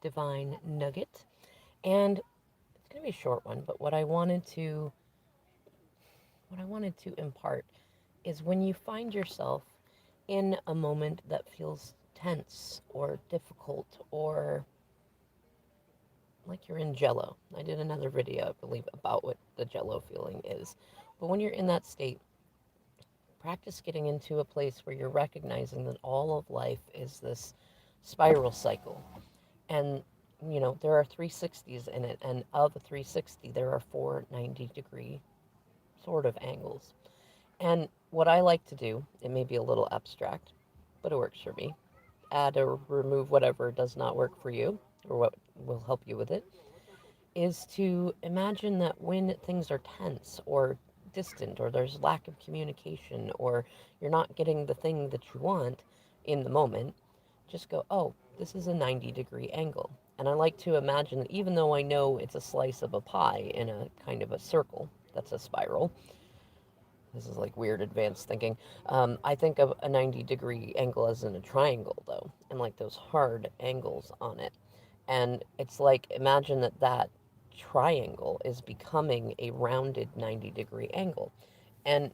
divine nugget. And it's going to be a short one, but what I wanted to impart is when you find yourself in a moment that feels tense or difficult or like you're in jello. I did another video, I believe, about what the jello feeling is. But when you're in that state, practice getting into a place where you're recognizing that all of life is this spiral cycle. And, there are 360s in it. And of a 360, there are four 90-degree sort of angles. And what I like to do, it may be a little abstract, but it works for me. Add or remove whatever does not work for you or what will help you with it, is to imagine that when things are tense or distant or there's lack of communication or you're not getting the thing that you want in the moment, just go, oh, this is a 90-degree angle. And I like to imagine that even though I know it's a slice of a pie in a kind of a circle that's a spiral, this is like weird advanced thinking. I think of a 90-degree angle as in a triangle, though, and like those hard angles on it. And it's like, imagine that that triangle is becoming a rounded 90-degree angle. And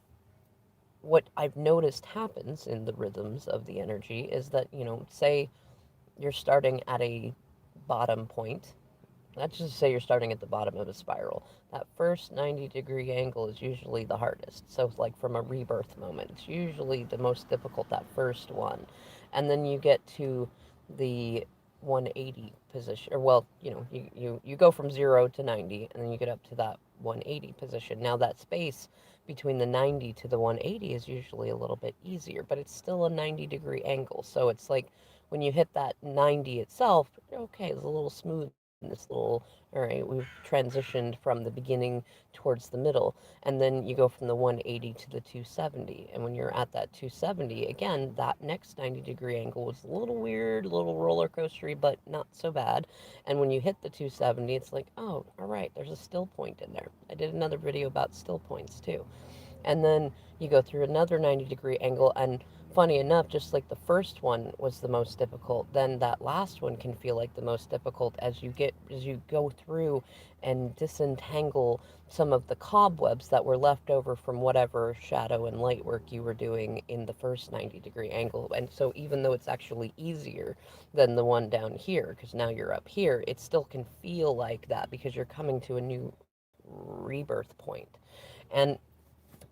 what I've noticed happens in the rhythms of the energy is that, say you're starting at a bottom point. Let's just say you're starting at the bottom of a spiral. That first 90-degree angle is usually the hardest. So, it's like from a rebirth moment, it's usually the most difficult, that first one. And then you get to the 180 position, or well, you go from 0 to 90, and then you get up to that 180 position. Now, that space between the 90 to the 180 is usually a little bit easier, but it's still a 90-degree angle. So, it's like when you hit that 90 itself, okay, it's a little smoothness, little, all right, we've transitioned from the beginning towards the middle, and then you go from the 180 to the 270. And when you're at that 270, again, that next 90-degree angle was a little weird, a little roller coastery, but not so bad. And when you hit the 270, it's like, oh, all right, there's a still point in there. I did another video about still points too. And then you go through another 90-degree angle, and funny enough, just like the first one was the most difficult, then that last one can feel like the most difficult as you go through and disentangle some of the cobwebs that were left over from whatever shadow and light work you were doing in the first 90-degree angle. And so even though it's actually easier than the one down here, because now you're up here, it still can feel like that because you're coming to a new rebirth point. And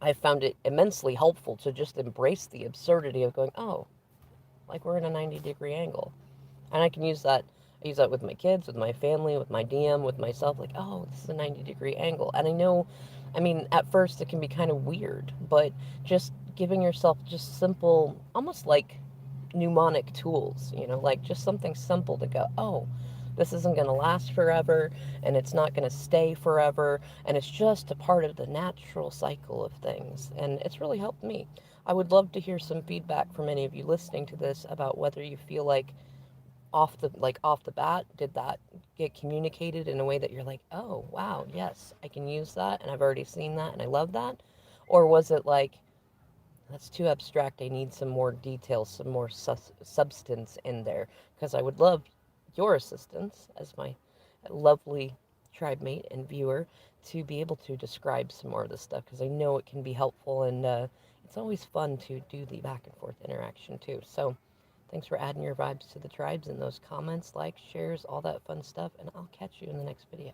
I found it immensely helpful to just embrace the absurdity of going, oh, like we're in a 90-degree angle. And I can use that. I use that with my kids, with my family, with my DM, with myself. Like, oh, this is a 90-degree angle. And I know, I mean, at first it can be kind of weird, but just giving yourself just simple, almost like mnemonic tools, like just something simple to go, oh, this isn't going to last forever and it's not going to stay forever. And it's just a part of the natural cycle of things. And it's really helped me. I would love to hear some feedback from any of you listening to this about whether you feel like off the bat, did that get communicated in a way that you're like, oh wow, yes, I can use that and I've already seen that and I love that? Or was it like, that's too abstract, I need some more details, some more substance in there? Because I would love your assistance as my lovely tribe mate and viewer to be able to describe some more of this stuff, because I know it can be helpful, and it's always fun to do the back and forth interaction too. So thanks for adding your vibes to the tribes in those comments, likes, shares, all that fun stuff, and I'll catch you in the next video.